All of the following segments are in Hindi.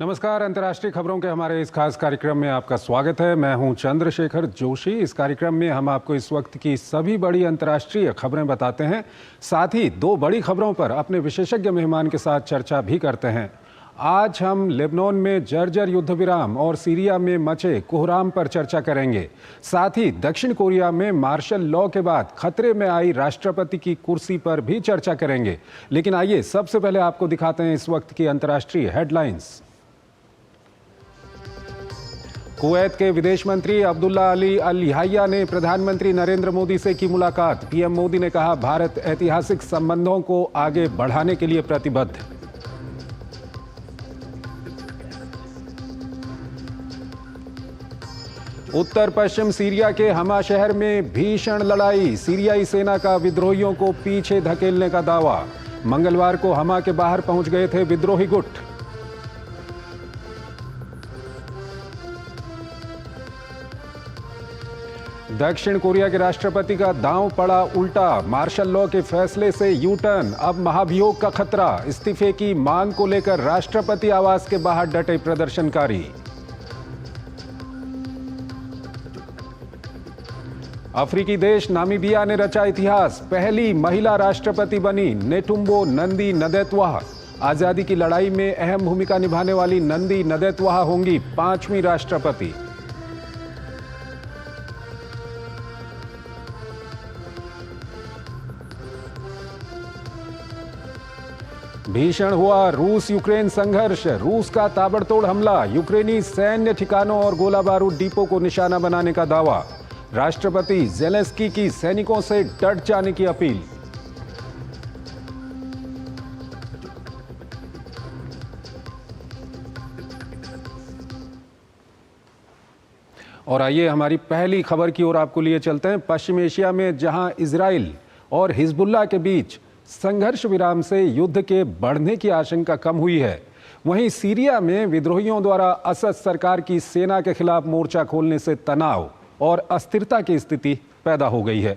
नमस्कार। अंतर्राष्ट्रीय खबरों के हमारे इस खास कार्यक्रम में आपका स्वागत है। मैं हूं चंद्रशेखर जोशी। इस कार्यक्रम में हम आपको इस वक्त की सभी बड़ी अंतर्राष्ट्रीय खबरें बताते हैं, साथ ही दो बड़ी खबरों पर अपने विशेषज्ञ मेहमान के साथ चर्चा भी करते हैं। आज हम लेबनान में जर्जर युद्ध विराम और सीरिया में मचे कोहराम पर चर्चा करेंगे। साथ ही दक्षिण कोरिया में मार्शल लॉ के बाद खतरे में आई राष्ट्रपति की कुर्सी पर भी चर्चा करेंगे। लेकिन आइए सबसे पहले आपको दिखाते हैं इस वक्त की अंतर्राष्ट्रीय हेडलाइंस। कुवैत के विदेश मंत्री अब्दुल्ला अली अल याह्या ने प्रधानमंत्री नरेंद्र मोदी से की मुलाकात। पीएम मोदी ने कहा, भारत ऐतिहासिक संबंधों को आगे बढ़ाने के लिए प्रतिबद्ध। उत्तर पश्चिम सीरिया के हमा शहर में भीषण लड़ाई। सीरियाई सेना का विद्रोहियों को पीछे धकेलने का दावा। मंगलवार को हमा के बाहर पहुंच गए थे विद्रोही गुट। दक्षिण कोरिया के राष्ट्रपति का दांव पड़ा उल्टा। मार्शल लॉ के फैसले से यू टर्न, अब महाभियोग का खतरा। इस्तीफे की मांग को लेकर राष्ट्रपति आवास के बाहर डटे प्रदर्शनकारी। अफ्रीकी देश नामीबिया ने रचा इतिहास। पहली महिला राष्ट्रपति बनी नेटुम्बो नंदी नदेतवाह। आजादी की लड़ाई में अहम भूमिका निभाने वाली नंदी नदेतवाह होंगी 5वीं राष्ट्रपति। भीषण हुआ रूस यूक्रेन संघर्ष। रूस का ताबड़तोड़ हमला। यूक्रेनी सैन्य ठिकानों और गोला बारूद डिपो को निशाना बनाने का दावा। राष्ट्रपति ज़ेलेंस्की की सैनिकों से डट जाने की अपील। और आइए हमारी पहली खबर की ओर आपको लिए चलते हैं। पश्चिम एशिया में जहां इजराइल और हिजबुल्लाह के बीच संघर्ष विराम से युद्ध के बढ़ने की आशंका कम हुई है, वहीं सीरिया में विद्रोहियों द्वारा असद सरकार की सेना के खिलाफ मोर्चा खोलने से तनाव और अस्थिरता की स्थिति पैदा हो गई है।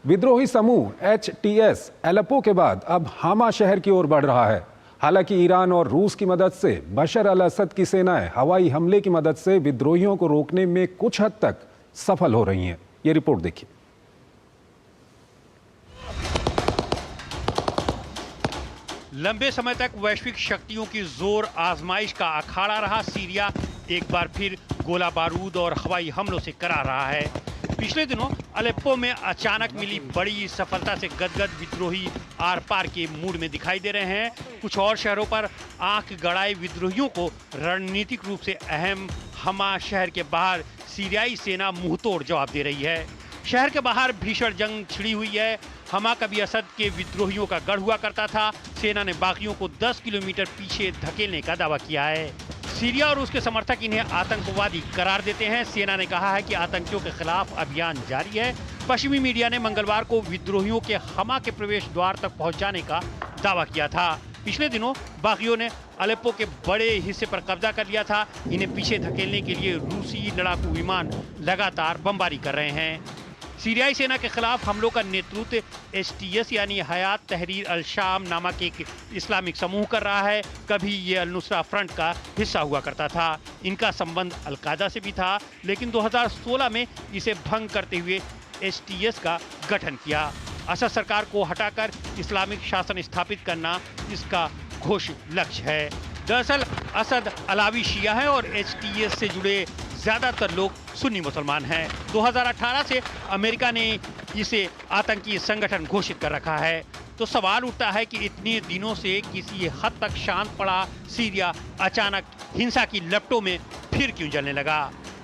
विद्रोही समूह HTS एलेप्पो के बाद अब हामा शहर की ओर बढ़ रहा है। हालांकि ईरान और रूस की मदद से बशर अल असद की सेनाएं हवाई हमले की मदद से विद्रोहियों को रोकने में कुछ हद तक सफल हो रही हैं। ये रिपोर्ट देखिए। लंबे समय तक वैश्विक शक्तियों की जोर आजमाइश का अखाड़ा रहा सीरिया एक बार फिर गोला बारूद और हवाई हमलों से करा रहा है। पिछले दिनों अलेप्पो में अचानक मिली बड़ी सफलता से गदगद विद्रोही आर पार के मूड में दिखाई दे रहे हैं। कुछ और शहरों पर आंख गड़ाए विद्रोहियों को रणनीतिक रूप से अहम हमा शहर के बाहर सीरियाई सेना मुंहतोड़ जवाब दे रही है। शहर के बाहर भीषण जंग छिड़ी हुई है। हमा कभी असद के विद्रोहियों का गढ़ हुआ करता था। सेना ने बागियों को 10 किलोमीटर पीछे धकेलने का दावा किया है। सीरिया और उसके समर्थक इन्हें आतंकवादी करार देते हैं। सेना ने कहा है कि आतंकियों के खिलाफ अभियान जारी है। पश्चिमी मीडिया ने मंगलवार को विद्रोहियों के हमा के प्रवेश द्वार तक पहुंच जाने का दावा किया था। पिछले दिनों बागियों ने अलेप्पो के बड़े हिस्से पर कब्जा कर लिया था। इन्हें पीछे धकेलने के लिए रूसी लड़ाकू विमान लगातार बमबारी कर रहे हैं। सीरियाई सेना के खिलाफ हमलों का नेतृत्व HTS यानी हयात तहरीर अल शाम नामक एक इस्लामिक समूह कर रहा है। कभी ये अल नुसरा फ्रंट का हिस्सा हुआ करता था। इनका संबंध अल कायदा से भी था, लेकिन 2016 में इसे भंग करते हुए HTS का गठन किया। असद सरकार को हटाकर इस्लामिक शासन स्थापित करना इसका घोषित लक्ष्य है। दरअसल असद अलावी शिया है और HTS से जुड़े ज्यादातर लोग सुन्नी मुसलमान हैं। 2018 से अमेरिका ने इसे आतंकी संगठन घोषित कर रखा है। तो सवाल उठता है कि इतने दिनों से किसी हद तक शांत पड़ा सीरिया अचानक हिंसा की लपटों में फिर क्यों जलने लगा।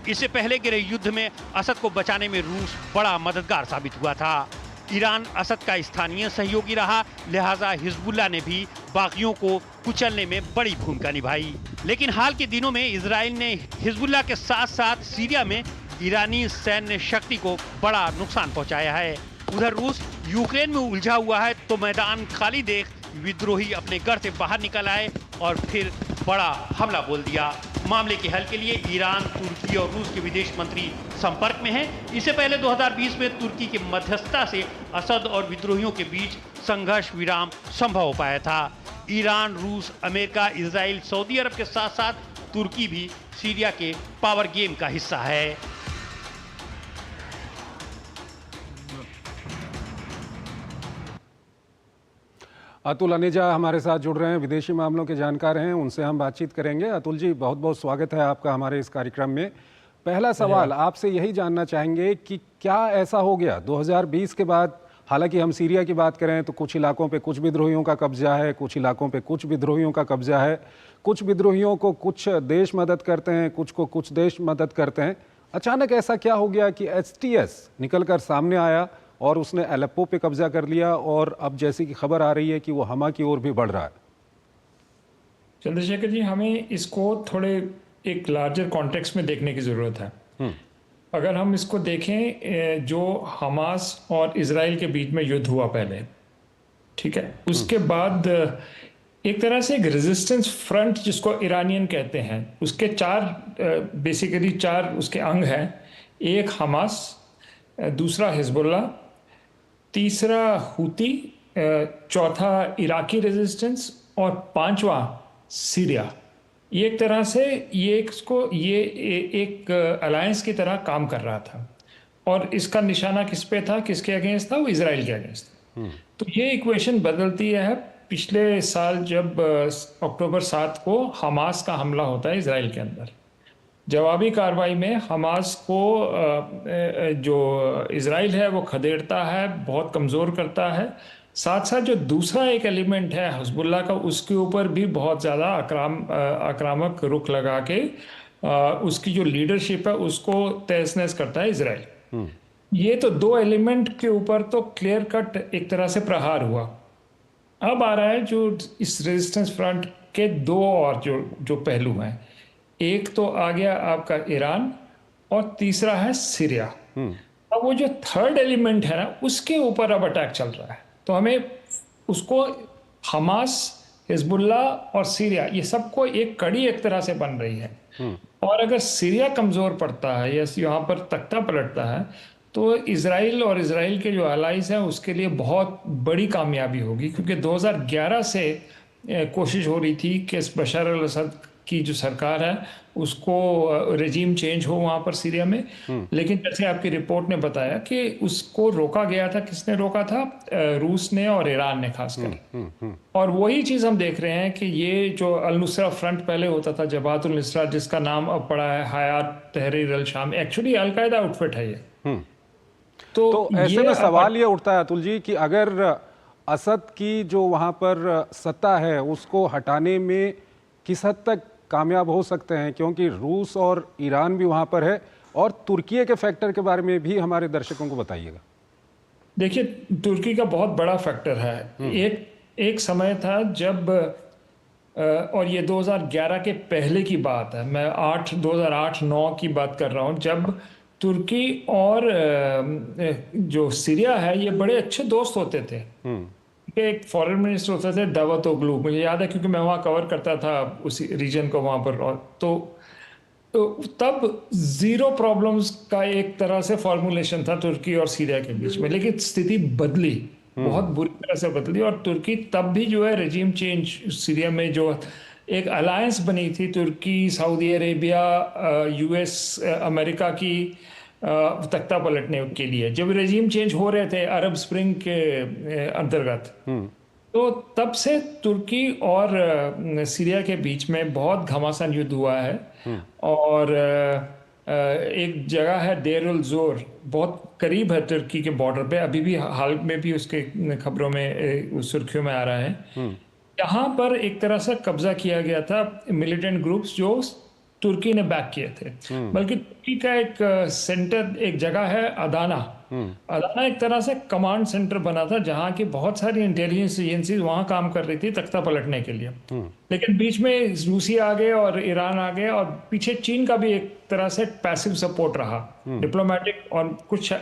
इससे पहले गिरे युद्ध में असद को बचाने में रूस बड़ा मददगार साबित हुआ था। ईरान असद का स्थानीय सहयोगी रहा, लिहाजा हिजबुल्लाह ने भी बागियों को कुचलने में बड़ी भूमिका निभाई। लेकिन हाल के दिनों में इजराइल ने हिजबुल्लाह के साथ साथ सीरिया में ईरानी सैन्य शक्ति को बड़ा नुकसान पहुंचाया है। उधर रूस यूक्रेन में उलझा हुआ है, तो मैदान खाली देख विद्रोही अपने घर से बाहर निकल आए और फिर बड़ा हमला बोल दिया। मामले के हल के लिए ईरान, तुर्की और रूस के विदेश मंत्री संपर्क में हैं। इससे पहले 2020 में तुर्की की मध्यस्थता से असद और विद्रोहियों के बीच संघर्ष विराम संभव हो पाया था। ईरान, रूस, अमेरिका, इजराइल, सऊदी अरब के साथ साथ तुर्की भी सीरिया के पावर गेम का हिस्सा है। अतुल अनेजा हमारे साथ जुड़ रहे हैं, विदेशी मामलों के जानकार हैं, उनसे हम बातचीत करेंगे। अतुल जी, बहुत बहुत स्वागत है आपका हमारे इस कार्यक्रम में। पहला सवाल आपसे यही जानना चाहेंगे कि क्या ऐसा हो गया 2020 के बाद, हालांकि हम सीरिया की बात करें तो कुछ इलाकों पे कुछ विद्रोहियों का कब्जा है, कुछ इलाकों पे कुछ विद्रोहियों का कब्जा है, कुछ विद्रोहियों को कुछ देश मदद करते हैं, कुछ को कुछ देश मदद करते हैं। अचानक ऐसा क्या हो गया कि एसटीएस निकलकर सामने आया और उसने अलेप्पो पे कब्जा कर लिया और अब जैसी की खबर आ रही है कि वो हमा की ओर भी बढ़ रहा है? चंद्रशेखर जी, हमें इसको थोड़े एक लार्जर कॉन्टेक्स्ट में देखने की ज़रूरत है। अगर हम इसको देखें, जो हमास और इजराइल के बीच में युद्ध हुआ पहले, ठीक है, उसके बाद एक तरह से एक रेजिस्टेंस फ्रंट जिसको ईरानियन कहते हैं, उसके बेसिकली चार उसके अंग हैं। एक हमास, दूसरा हिजबुल्ला, तीसरा हूती, चौथा इराकी रेजिस्टेंस और पांचवा सीरिया। ये एक तरह से ये एक अलायंस की तरह काम कर रहा था और इसका निशाना किस पे था, किसके अगेंस्ट था? वो इजराइल के अगेंस्ट था। तो ये इक्वेशन बदलती है पिछले साल जब अक्टूबर 7 को हमास का हमला होता है इजराइल के अंदर। जवाबी कार्रवाई में हमास को जो इजराइल है वो खदेड़ता है, बहुत कमज़ोर करता है। साथ साथ जो दूसरा एक एलिमेंट है हिजबुल्लाह का, उसके ऊपर भी बहुत ज़्यादा आक्रामक रुख लगा के उसकी जो लीडरशिप है उसको तहस नहस करता है इजराइल। ये तो दो एलिमेंट के ऊपर तो क्लियर कट एक तरह से प्रहार हुआ। अब आ रहा है जो इस रेजिस्टेंस फ्रंट के दो और जो पहलू हैं। एक तो आ गया आपका ईरान और तीसरा है सीरिया। अब वो जो थर्ड एलिमेंट है ना, उसके ऊपर अब अटैक चल रहा है। तो हमें उसको हमास, हिजबुल्ला और सीरिया, ये सबको एक कड़ी एक तरह से बन रही है। और अगर सीरिया कमज़ोर पड़ता है या यहाँ पर तख्ता पलटता है तो इजराइल और इजराइल के जो अलाइज हैं उसके लिए बहुत बड़ी कामयाबी होगी, क्योंकि 2011 से कोशिश हो रही थी कि बशर अल असद की जो सरकार है उसको रेजीम चेंज हो वहाँ पर सीरिया में। लेकिन जैसे आपकी रिपोर्ट ने बताया कि उसको रोका गया था। किसने रोका था? रूस ने और ईरान ने खासकर। और वही चीज़ हम देख रहे हैं कि ये जो अल नुसरा फ्रंट पहले होता था, जबात उल नुसरा, जिसका नाम अब पड़ा है हयात तहरीर अल शाम, एक्चुअली अलकायदा आउटफिट है ये। तो ऐसे में सवाल ये उठता है अतुल जी कि अगर असद की जो वहाँ पर सत्ता है उसको हटाने में किस हद तक कामयाब हो सकते हैं, क्योंकि रूस और ईरान भी वहाँ पर है, और तुर्की के फैक्टर के बारे में भी हमारे दर्शकों को बताइएगा। देखिए, तुर्की का बहुत बड़ा फैक्टर है। एक समय था जब, और ये 2011 के पहले की बात है, मैं 2008-9 की बात कर रहा हूँ, जब तुर्की और जो सीरिया है ये बड़े अच्छे दोस्त होते थे। एक फॉरेन मिनिस्टर होते थे दावतोग्लू, मुझे याद है क्योंकि मैं वहाँ कवर करता था उसी रीजन को वहाँ पर। और तो तब जीरो प्रॉब्लम्स का एक तरह से फॉर्मुलेशन था तुर्की और सीरिया के बीच में। लेकिन स्थिति बदली, बहुत बुरी तरह से बदली, और तुर्की तब भी जो है रेजिम चेंज, सीरिया में जो एक अलायंस बनी थी तुर्की, सऊदी अरेबिया, यूएस, अमेरिका की तख्ता पलटने के लिए, जब रेजिम चेंज हो रहे थे अरब स्प्रिंग के अंतर्गत, तो तब से तुर्की और सीरिया के बीच में बहुत घमासान युद्ध हुआ है। और एक जगह है देर उल जोर, बहुत करीब है तुर्की के बॉर्डर पे, अभी भी हाल में भी उसके खबरों में सुर्खियों में आ रहा है। यहाँ पर एक तरह से कब्जा किया गया था मिलिटेंट ग्रुप्स जो तुर्की ने बैक किए थे। बल्कि तुर्की का एक सेंटर, एक जगह है अदाना। अदाना एक तरह से कमांड सेंटर बना था जहाँ की बहुत सारी इंटेलिजेंस एजेंसीज वहाँ काम कर रही थी तख्ता पलटने के लिए। लेकिन बीच में रूसी आ गए और ईरान आ गए, और पीछे चीन का भी एक तरह से पैसिव सपोर्ट रहा, डिप्लोमेटिक, और कुछ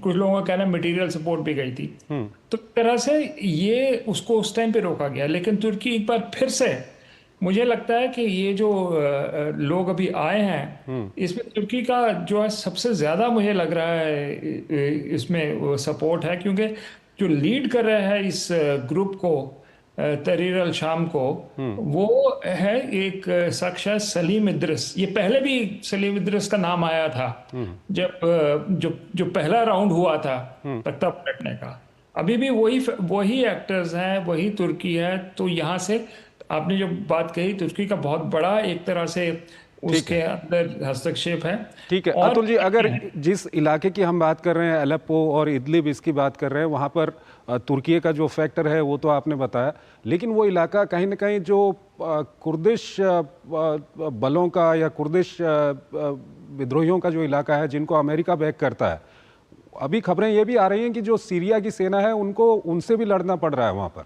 लोगों का कहना है मटेरियल सपोर्ट भी गई थी। तो एक तरह से ये उसको उस टाइम पे रोका गया। लेकिन तुर्की एक बार फिर से, मुझे लगता है कि ये जो लोग अभी आए हैं इसमें तुर्की का जो है सबसे ज़्यादा मुझे लग रहा है इसमें सपोर्ट है, क्योंकि जो लीड कर रहे हैं इस ग्रुप को तहरीर अल शाम को, वो है एक शख्स है सलीम इद्रिस। ये पहले भी सलीम इद्रिस का नाम आया था जब जो पहला राउंड हुआ था तख्ता पलटने का। अभी भी वही एक्टर्स हैं, वही तुर्की है। तो यहाँ से आपने जो बात कही, तुर्की का बहुत बड़ा एक तरह से उसके अंदर हस्तक्षेप है। ठीक है अतुल जी, अगर जिस इलाके की हम बात कर रहे हैं, अलेप्पो और इदलिब, इसकी बात कर रहे हैं, वहाँ पर तुर्की का जो फैक्टर है वो तो आपने बताया, लेकिन वो इलाका कहीं ना कहीं जो कुर्दिश बलों का या कुर्दिश विद्रोहियों का जो इलाका है जिनको अमेरिका बैक करता है, अभी खबरें ये भी आ रही हैं कि जो सीरिया की सेना है उनको उनसे भी लड़ना पड़ रहा है वहाँ पर।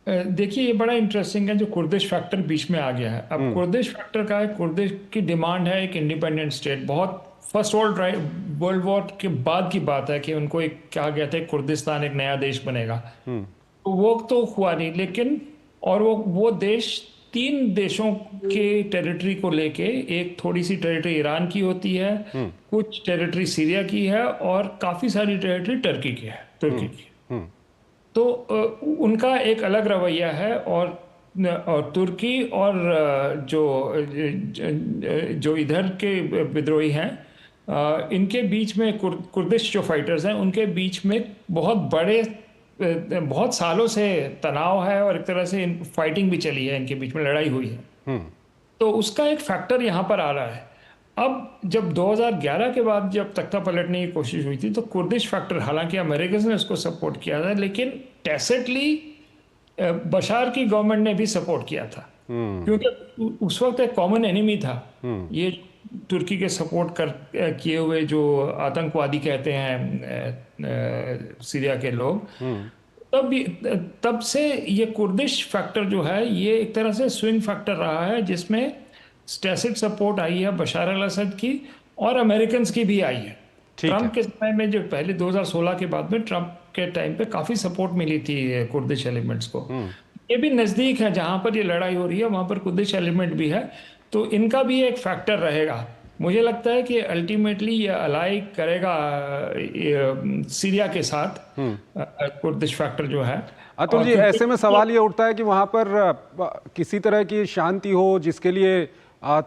देखिए ये बड़ा इंटरेस्टिंग है, जो कुर्दिश फैक्टर बीच में आ गया है। अब कुर्दिश फैक्टर का है, कुर्दिश की डिमांड है एक इंडिपेंडेंट स्टेट। बहुत फर्स्ट वर्ल्ड वॉर के बाद की बात है कि उनको एक कहा गया था कुर्दिस्तान एक नया देश बनेगा, तो वो तो हुआ नहीं। लेकिन और वो देश 3 देशों के टेरिटरी को लेके, एक थोड़ी सी टेरिटरी ईरान की होती है, कुछ टेरिटरी सीरिया की है और काफी सारी टेरिटरी तुर्की की। तो उनका एक अलग रवैया है। और तुर्की और जो इधर के विद्रोही हैं, इनके बीच में कुर्दिश जो फाइटर्स हैं उनके बीच में बहुत सालों से तनाव है और एक तरह से फाइटिंग भी चली है, इनके बीच में लड़ाई हुई है। तो उसका एक फैक्टर यहाँ पर आ रहा है। अब जब 2011 के बाद जब तख्ता पलटने की कोशिश हुई थी, तो कुर्दिश फैक्टर, हालांकि अमेरिकन ने उसको सपोर्ट किया था, लेकिन टैसिटली बशार की गवर्नमेंट ने भी सपोर्ट किया था, क्योंकि उस वक्त एक कॉमन एनिमी था। ये तुर्की के सपोर्ट किए हुए जो आतंकवादी कहते हैं सीरिया के लोग, तब से ये कुर्दिश फैक्टर जो है ये एक तरह से स्विंग फैक्टर रहा है, जिसमें टैसिट सपोर्ट आई है बशार अल असद की और अमेरिकन की भी आई है। ट्रंप के समय में, जो पहले 2016 के बाद में ट्रंप के टाइम पे काफी सपोर्ट मिली थी कुर्दिश एलिमेंट्स को। ये भी नजदीक है, जहां पर ये लड़ाई हो रही है वहां पर कुर्दिश एलिमेंट भी है, तो इनका भी एक फैक्टर रहेगा। मुझे लगता है कि अल्टीमेटली ये अलाई करेगा सीरिया के साथ कुर्दिश फैक्टर जो है। अतुल जी, ऐसे में सवाल ये उठता है कि वहां पर किसी तरह की शांति हो, जिसके लिए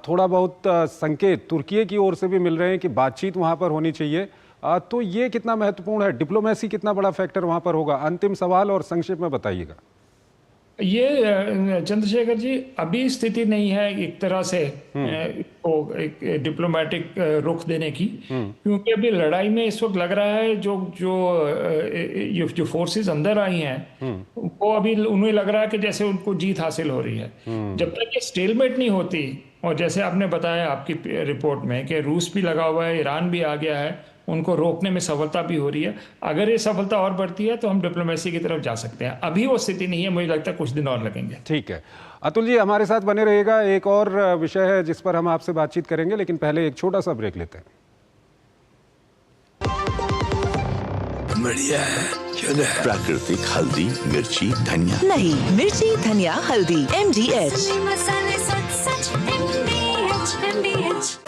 थोड़ा बहुत संकेत तुर्की की ओर से भी मिल रहे हैं कि बातचीत वहां पर होनी चाहिए, तो ये कितना महत्वपूर्ण है? डिप्लोमेसी कितना बड़ा फैक्टर वहां पर होगा? अंतिम सवाल और संक्षेप में बताइएगा। ये चंद्रशेखर जी, अभी स्थिति नहीं है एक तरह से एक डिप्लोमेटिक रुख देने की, क्योंकि अभी लड़ाई में इस वक्त लग रहा है जो फोर्सेस अंदर आई हैं वो अभी उन्हें लग रहा है कि जैसे उनको जीत हासिल हो रही है। जब तक ये स्टेलमेट नहीं होती, और जैसे आपने बताया आपकी रिपोर्ट में कि रूस भी लगा हुआ है, ईरान भी आ गया है, उनको रोकने में सफलता भी हो रही है, अगर ये सफलता और बढ़ती है तो हम डिप्लोमेसी की तरफ जा सकते हैं। अभी वो स्थिति नहीं है, मुझे लगता है कुछ दिन और लगेंगे। ठीक है अतुल जी, हमारे साथ बने रहिएगा। एक और विषय है जिस पर हम आपसे बातचीत करेंगे, लेकिन पहले एक छोटा सा ब्रेक लेते हैं। बढ़िया है, प्राकृतिक हल्दी, मिर्ची, धनिया। नहीं, मिर्ची, धनिया, हल्दी, MDH।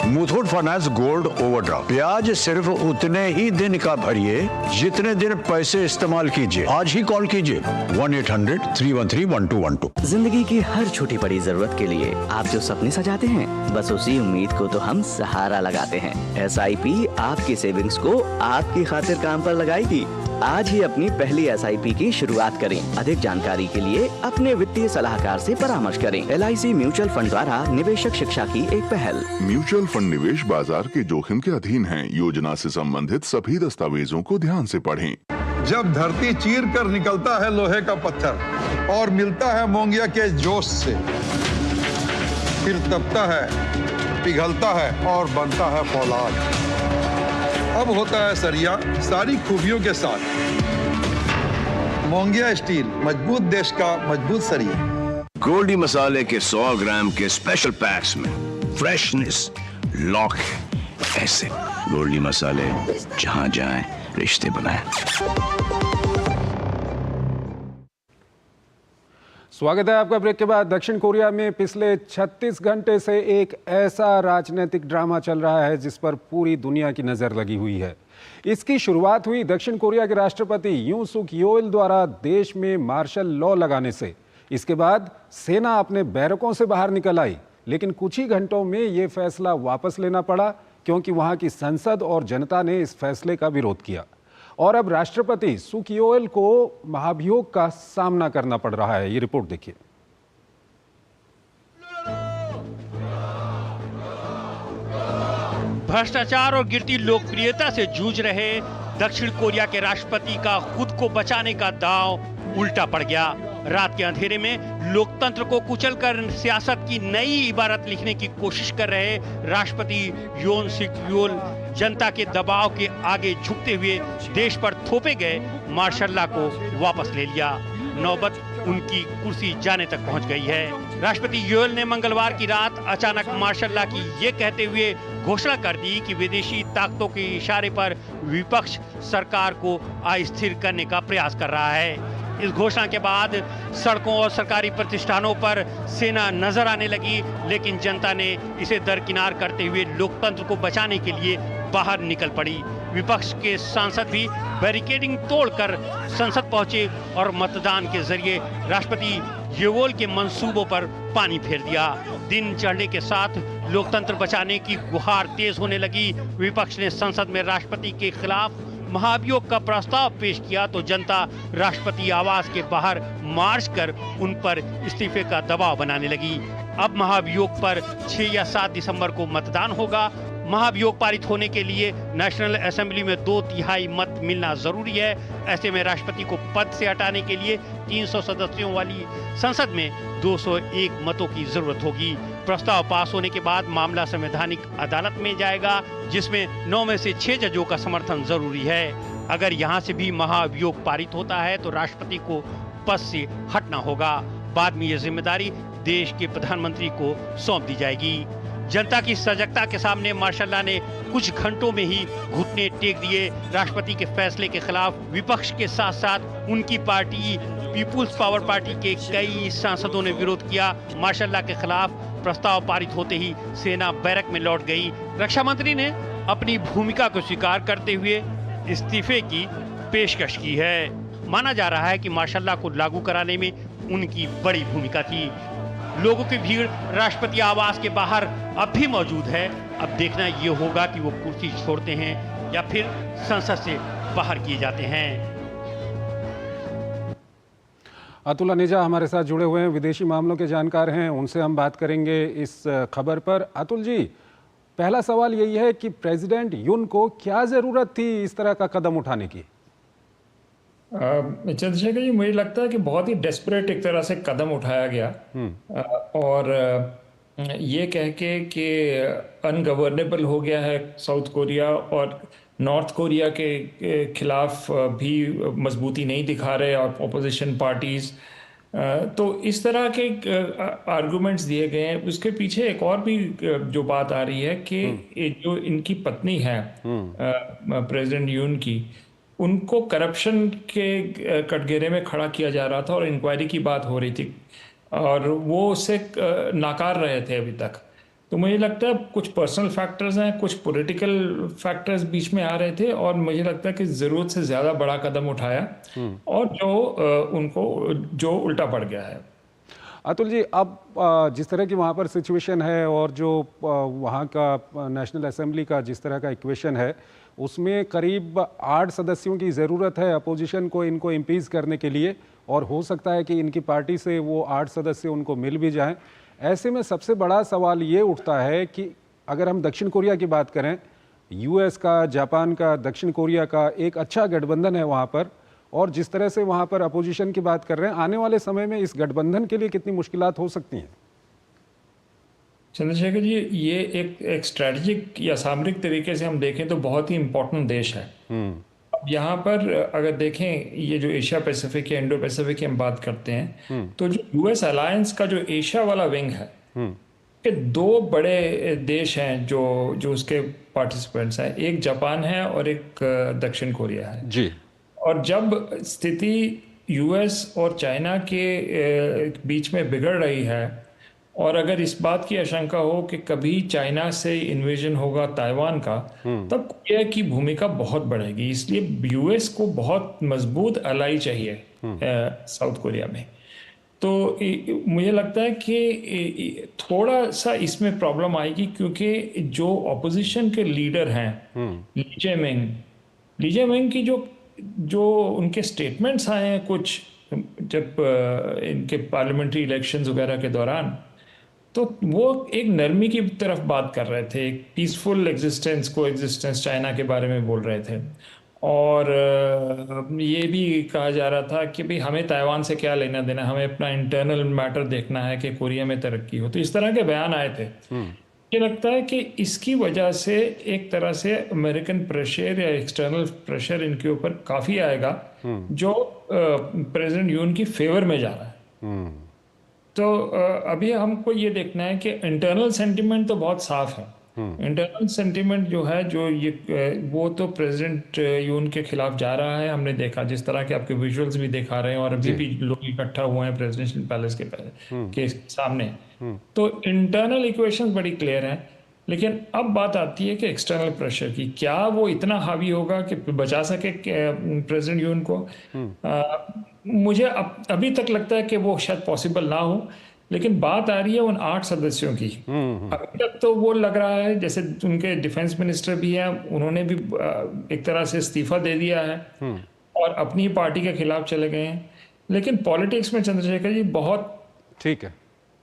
Muthoot finance gold overdraft, ब्याज सिर्फ उतने ही दिन का भरिए जितने दिन पैसे इस्तेमाल कीजिए। आज ही कॉल कीजिए 1-800-313-1212। जिंदगी की हर छोटी बड़ी जरूरत के लिए आप जो सपने सजाते हैं, बस उसी उम्मीद को तो हम सहारा लगाते हैं। SIP आपकी सेविंग्स को आपकी खातिर काम पर लगाएगी। आज ही अपनी पहली SIP की शुरुआत करें। अधिक जानकारी के लिए अपने वित्तीय सलाहकार से परामर्श करें। LIC म्यूचुअल फंड द्वारा निवेशक शिक्षा की एक पहल। म्यूचुअल फंड निवेश बाजार के जोखिम के अधीन है। योजना से संबंधित सभी दस्तावेजों को ध्यान से पढ़ें। जब धरती चीर कर निकलता है लोहे का पत्थर और मिलता है मोंगिया के जोश से, फिर तपता है, पिघलता है और बनता है फौलाद। अब होता है सरिया सारी खूबियों के साथ। मोंगिया स्टील, मजबूत देश का मजबूत सरिया। गोल्डी मसाले के 100 ग्राम के स्पेशल पैक्स में फ्रेशनेस लॉक है। ऐसे गोल्डी मसाले जहां जाएं रिश्ते बनाएं। स्वागत है आपका। ब्रेक के बाद दक्षिण कोरिया में पिछले 36 घंटे से एक ऐसा राजनीतिक ड्रामा चल रहा है जिस पर पूरी दुनिया की नजर लगी हुई है। इसकी शुरुआत हुई दक्षिण कोरिया के राष्ट्रपति यून सुक योल द्वारा देश में मार्शल लॉ लगाने से। इसके बाद सेना अपने बैरकों से बाहर निकल आई, लेकिन कुछ ही घंटों में ये फैसला वापस लेना पड़ा क्योंकि वहां की संसद और जनता ने इस फैसले का विरोध किया और अब राष्ट्रपति सुक योल को महाभियोग का सामना करना पड़ रहा है। ये रिपोर्ट देखिए। भ्रष्टाचार और गिरती लोकप्रियता से जूझ रहे दक्षिण कोरिया के राष्ट्रपति का खुद को बचाने का दांव उल्टा पड़ गया। रात के अंधेरे में लोकतंत्र को कुचलकर सियासत की नई इबारत लिखने की कोशिश कर रहे राष्ट्रपति योन सुक योल जनता के दबाव के आगे झुकते हुए देश पर थोपे गए मार्शल लॉ को वापस ले लिया। नौबत उनकी कुर्सी जाने तक पहुंच गई है। राष्ट्रपति योल ने मंगलवार की रात अचानक मार्शल लॉ की ये कहते हुए घोषणा कर दी कि विदेशी ताकतों के इशारे पर विपक्ष सरकार को अस्थिर करने का प्रयास कर रहा है। इस घोषणा के बाद सड़कों और सरकारी प्रतिष्ठानों पर सेना नजर आने लगी, लेकिन जनता ने इसे दरकिनार करते हुए लोकतंत्र को बचाने के लिए बाहर निकल पड़ी। विपक्ष के सांसद भी बैरिकेडिंग तोड़कर संसद पहुंचे और मतदान के जरिए राष्ट्रपति योल के मंसूबों पर पानी फेर दिया। दिन चढ़ने के साथ लोकतंत्र बचाने की गुहार तेज होने लगी। विपक्ष ने संसद में राष्ट्रपति के खिलाफ महाभियोग का प्रस्ताव पेश किया तो जनता राष्ट्रपति आवास के बाहर मार्च कर उन पर इस्तीफे का दबाव बनाने लगी। अब महाभियोग पर 6 या 7 दिसंबर को मतदान होगा। महाभियोग पारित होने के लिए नेशनल असेंबली में 2/3 मत मिलना जरूरी है। ऐसे में राष्ट्रपति को पद से हटाने के लिए 300 सदस्यों वाली संसद में 201 मतों की जरूरत होगी। प्रस्ताव पास होने के बाद मामला संवैधानिक अदालत में जाएगा, जिसमें 9 में से 6 जजों का समर्थन जरूरी है। अगर यहां से भी महाभियोग पारित होता है तो राष्ट्रपति को पद से हटना होगा। बाद में यह जिम्मेदारी देश के प्रधानमंत्री को सौंप दी जाएगी। जनता की सजगता के सामने मार्शल लॉ ने कुछ घंटों में ही घुटने टेक दिए। राष्ट्रपति के फैसले के खिलाफ विपक्ष के साथ साथ उनकी पार्टी पीपुल्स पावर पार्टी के कई सांसदों ने विरोध किया। मार्शल लॉ के खिलाफ प्रस्ताव पारित होते ही सेना बैरक में लौट गई। रक्षा मंत्री ने अपनी भूमिका को स्वीकार करते हुए इस्तीफे की पेशकश की है। माना जा रहा है कि मार्शल लॉ को लागू कराने में उनकी बड़ी भूमिका थी। लोगों की भीड़ राष्ट्रपति आवास के बाहर अब भी मौजूद है। अब देखना ये होगा कि वो कुर्सी छोड़ते हैं या फिर संसद से बाहर किए जाते हैं। अतुल अनेजा हमारे साथ जुड़े हुए हैं, विदेशी मामलों के जानकार हैं, उनसे हम बात करेंगे इस खबर पर। अतुल जी, पहला सवाल यही है कि प्रेसिडेंट यून को क्या जरूरत थी इस तरह का कदम उठाने की? चंद्रशेखर जी, मुझे लगता है कि बहुत ही डेस्परेट एक तरह से कदम उठाया गया और ये कह के कि अनगवर्नेबल हो गया है साउथ कोरिया और नॉर्थ कोरिया के खिलाफ भी मजबूती नहीं दिखा रहे और ऑपोजिशन पार्टीज, तो इस तरह के आर्गुमेंट्स दिए गए हैं। उसके पीछे एक और भी जो बात आ रही है कि जो इनकी पत्नी है प्रेसिडेंट यून की, उनको करप्शन के कटघरे में खड़ा किया जा रहा था और इंक्वायरी की बात हो रही थी और वो उसे नाकार रहे थे अभी तक। तो मुझे लगता है कुछ पर्सनल फैक्टर्स हैं, कुछ पॉलिटिकल फैक्टर्स बीच में आ रहे थे और मुझे लगता है कि ज़रूरत से ज़्यादा बड़ा कदम उठाया और जो उल्टा पड़ गया है। अतुल जी, अब जिस तरह की वहाँ पर सिचुएशन है और जो वहाँ का नेशनल असेंबली का जिस तरह का इक्वेशन है, उसमें करीब 8 सदस्यों की ज़रूरत है अपोजिशन को इनको इम्पीच करने के लिए और हो सकता है कि इनकी पार्टी से वो 8 सदस्य उनको मिल भी जाएं। ऐसे में सबसे बड़ा सवाल ये उठता है कि अगर हम दक्षिण कोरिया की बात करें, यूएस का, जापान का, दक्षिण कोरिया का एक अच्छा गठबंधन है वहाँ पर, और जिस तरह से वहाँ पर अपोजिशन की बात कर रहे हैं, आने वाले समय में इस गठबंधन के लिए कितनी मुश्किलात हो सकती हैं? चंद्रशेखर जी, ये एक स्ट्रेटजिक या सामरिक तरीके से हम देखें तो बहुत ही इम्पोर्टेंट देश है। अब यहाँ पर अगर देखें, ये जो एशिया पैसिफिक या इंडो पैसिफिक की हम बात करते हैं, तो जो यूएस अलायंस का जो एशिया वाला विंग है, के 2 बड़े देश हैं जो उसके पार्टिसिपेंट्स हैं। एक जापान है और एक दक्षिण कोरिया है जी। और जब स्थिति यूएस और चाइना के बीच में बिगड़ रही है, और अगर इस बात की आशंका हो कि कभी चाइना से इन्वेजन होगा ताइवान का, तब कोरिया की भूमिका बहुत बढ़ेगी। इसलिए यूएस को बहुत मजबूत अलाई चाहिए साउथ कोरिया में। तो मुझे लगता है कि थोड़ा सा इसमें प्रॉब्लम आएगी, क्योंकि जो ऑपोजिशन के लीडर हैं ली जेमिंग की जो उनके स्टेटमेंट्स आए हैं कुछ जब इनके पार्लियामेंट्री इलेक्शंस वगैरह के दौरान, तो वो एक नरमी की तरफ बात कर रहे थे, एक पीसफुल कोएग्जिस्टेंस चाइना के बारे में बोल रहे थे। और ये भी कहा जा रहा था कि भाई हमें ताइवान से क्या लेना देना, हमें अपना इंटरनल मैटर देखना है कि कोरिया में तरक्की हो। तो इस तरह के बयान आए थे। मुझे लगता है कि इसकी वजह से एक तरह से अमेरिकन प्रेशर या एक्सटर्नल प्रेशर इनके ऊपर काफ़ी आएगा, जो प्रेसिडेंट यून की फेवर में जा रहा है। तो अभी हमको ये देखना है कि इंटरनल सेंटिमेंट तो बहुत साफ है। इंटरनल सेंटिमेंट जो है वो तो प्रेसिडेंट यून के खिलाफ जा रहा है। हमने देखा, जिस तरह के आपके विजुअल्स भी दिखा रहे हैं, और अभी भी लोग इकट्ठा हुए हैं प्रेसिडेंशियल पैलेस के सामने। तो इंटरनल इक्वेशंस बड़ी क्लियर हैं, लेकिन अब बात आती है कि एक्सटर्नल प्रेशर की, क्या वो इतना हावी होगा कि बचा सके प्रेसिडेंट यून को। मुझे अभी तक लगता है कि वो शायद पॉसिबल ना हो, लेकिन बात आ रही है उन 8 सदस्यों की। अभी तक तो वो लग रहा है जैसे उनके डिफेंस मिनिस्टर भी हैं, उन्होंने भी एक तरह से इस्तीफा दे दिया है और अपनी पार्टी के खिलाफ चले गए हैं। लेकिन पॉलिटिक्स में चंद्रशेखर जी बहुत ठीक है,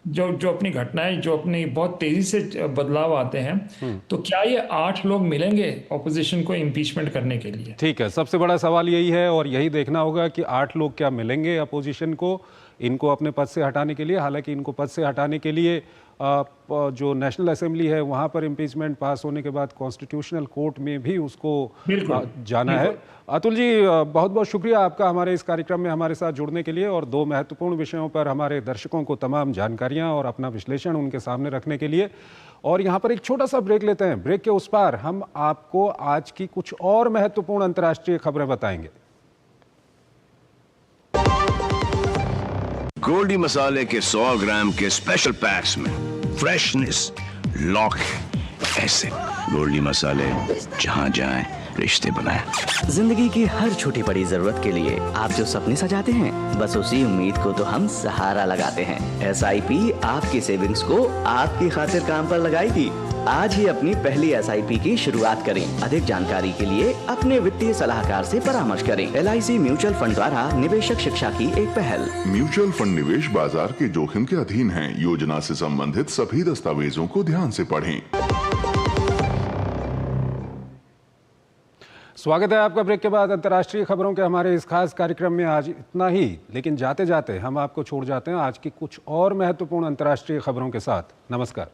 जो अपनी घटनाएं, जो अपनी बहुत तेजी से बदलाव आते हैं, तो क्या ये 8 लोग मिलेंगे ऑपोजिशन को इम्पीचमेंट करने के लिए? ठीक है, सबसे बड़ा सवाल यही है और यही देखना होगा कि 8 लोग क्या मिलेंगे अपोजिशन को इनको अपने पद से हटाने के लिए। हालांकि इनको पद से हटाने के लिए जो नेशनल असेंबली है वहाँ पर इम्पीचमेंट पास होने के बाद कॉन्स्टिट्यूशनल कोर्ट में भी उसको जाना है। अतुल जी, बहुत बहुत शुक्रिया आपका हमारे इस कार्यक्रम में हमारे साथ जुड़ने के लिए और 2 महत्वपूर्ण विषयों पर हमारे दर्शकों को तमाम जानकारियाँ और अपना विश्लेषण उनके सामने रखने के लिए। और यहाँ पर एक छोटा सा ब्रेक लेते हैं। ब्रेक के उस पार हम आपको आज की कुछ और महत्वपूर्ण अंतर्राष्ट्रीय खबरें बताएंगे। गोल्डी मसाले के 100 ग्राम के स्पेशल पैक्स में फ्रेशनेस, लॉक ऐसे गोल्डी मसाले जहां जाएं रिश्ते बनाएं। जिंदगी की हर छोटी बड़ी जरूरत के लिए आप जो सपने सजाते हैं, बस उसी उम्मीद को तो हम सहारा लगाते हैं। SIP आपकी सेविंग्स को आपकी खातिर काम पर लगाएगी। आज ही अपनी पहली SIP की शुरुआत करें। अधिक जानकारी के लिए अपने वित्तीय सलाहकार से परामर्श करें। LIC म्यूचुअल फंड द्वारा निवेशक शिक्षा की एक पहल। म्यूचुअल फंड निवेश बाजार के जोखिम के अधीन हैं। योजना से संबंधित सभी दस्तावेजों को ध्यान से पढ़ें। स्वागत है आपका ब्रेक के बाद अंतर्राष्ट्रीय खबरों के हमारे इस खास कार्यक्रम में। आज इतना ही, लेकिन जाते जाते हम आपको छोड़ जाते हैं आज की कुछ और महत्वपूर्ण अंतर्राष्ट्रीय खबरों के साथ। नमस्कार।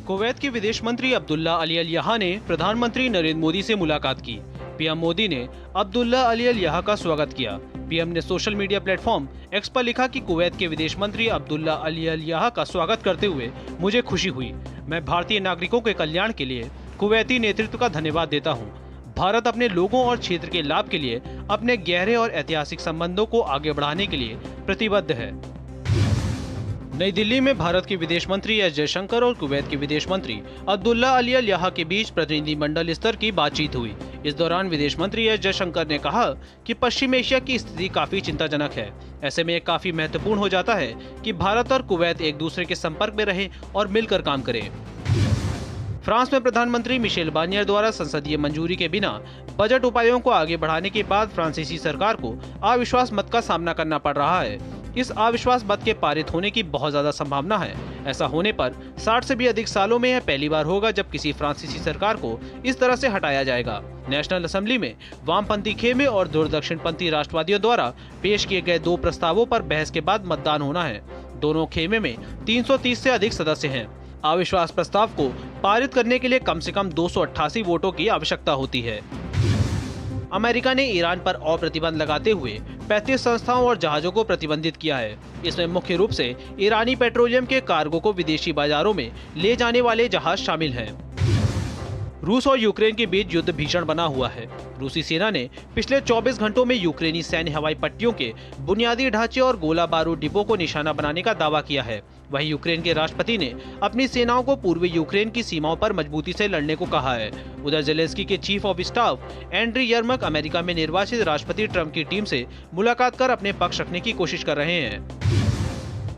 कुवैत के विदेश मंत्री अब्दुल्ला अली अल यहा ने प्रधानमंत्री नरेंद्र मोदी से मुलाकात की। पीएम मोदी ने अब्दुल्ला अली अल यहा का स्वागत किया। पीएम ने सोशल मीडिया प्लेटफॉर्म एक्स पर लिखा कि कुवैत के विदेश मंत्री अब्दुल्ला अली अल यहा का स्वागत करते हुए मुझे खुशी हुई। मैं भारतीय नागरिकों के कल्याण के लिए कुवैती नेतृत्व का धन्यवाद देता हूं। भारत अपने लोगों और क्षेत्र के लाभ के लिए अपने गहरे और ऐतिहासिक संबंधों को आगे बढ़ाने के लिए प्रतिबद्ध है। नई दिल्ली में भारत के विदेश मंत्री एस जयशंकर और कुवैत के विदेश मंत्री अब्दुल्ला अली अल यहा के बीच प्रतिनिधिमंडल स्तर की बातचीत हुई। इस दौरान विदेश मंत्री एस जयशंकर ने कहा कि पश्चिम एशिया की स्थिति काफी चिंताजनक है। ऐसे में काफी महत्वपूर्ण हो जाता है कि भारत और कुवैत एक दूसरे के संपर्क में रहें और मिलकर काम करें। फ्रांस में प्रधानमंत्री मिशेल बार्नियर द्वारा संसदीय मंजूरी के बिना बजट उपायों को आगे बढ़ाने के बाद फ्रांसीसी सरकार को अविश्वास मत का सामना करना पड़ रहा है। इस अविश्वास मत के पारित होने की बहुत ज्यादा संभावना है। ऐसा होने पर 60 से भी अधिक सालों में यह पहली बार होगा जब किसी फ्रांसीसी सरकार को इस तरह से हटाया जाएगा। नेशनल असेंबली में वामपंथी खेमे और दूरदक्षिणपंथी राष्ट्रवादियों द्वारा पेश किए गए 2 प्रस्तावों पर बहस के बाद मतदान होना है। दोनों खेमे में 330 से अधिक सदस्य हैं। अविश्वास प्रस्ताव को पारित करने के लिए कम से कम 288 वोटों की आवश्यकता होती है। अमेरिका ने ईरान पर और प्रतिबंध लगाते हुए 35 संस्थाओं और जहाजों को प्रतिबंधित किया है। इसमें मुख्य रूप से ईरानी पेट्रोलियम के कार्गो को विदेशी बाजारों में ले जाने वाले जहाज शामिल हैं। रूस और यूक्रेन के बीच युद्ध भीषण बना हुआ है। रूसी सेना ने पिछले 24 घंटों में यूक्रेनी सैन्य हवाई पट्टियों के बुनियादी ढांचे और गोला बारूद डिपो को निशाना बनाने का दावा किया है। वहीं यूक्रेन के राष्ट्रपति ने अपनी सेनाओं को पूर्वी यूक्रेन की सीमाओं पर मजबूती से लड़ने को कहा है। उधर जेलेंस्की के chief of staff Andriy Yermak America में निर्वाचित राष्ट्रपति ट्रंप की टीम से मुलाकात कर अपने पक्ष रखने की कोशिश कर रहे हैं।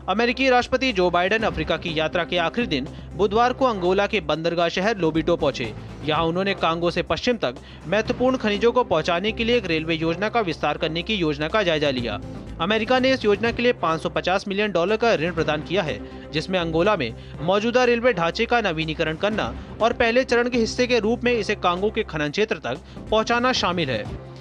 अमेरिकी राष्ट्रपति जो बाइडेन अफ्रीका की यात्रा के आखिरी दिन बुधवार को अंगोला के बंदरगाह शहर लोबिटो पहुंचे। यहां उन्होंने कांगो से पश्चिम तक महत्वपूर्ण खनिजों को पहुंचाने के लिए एक रेलवे योजना का विस्तार करने की योजना का जायजा लिया। अमेरिका ने इस योजना के लिए $550 मिलियन का ऋण प्रदान किया है, जिसमें अंगोला में मौजूदा रेलवे ढांचे का नवीनीकरण करना और पहले चरण के हिस्से के रूप में इसे कांगो के खनन क्षेत्र तक पहुँचाना शामिल है।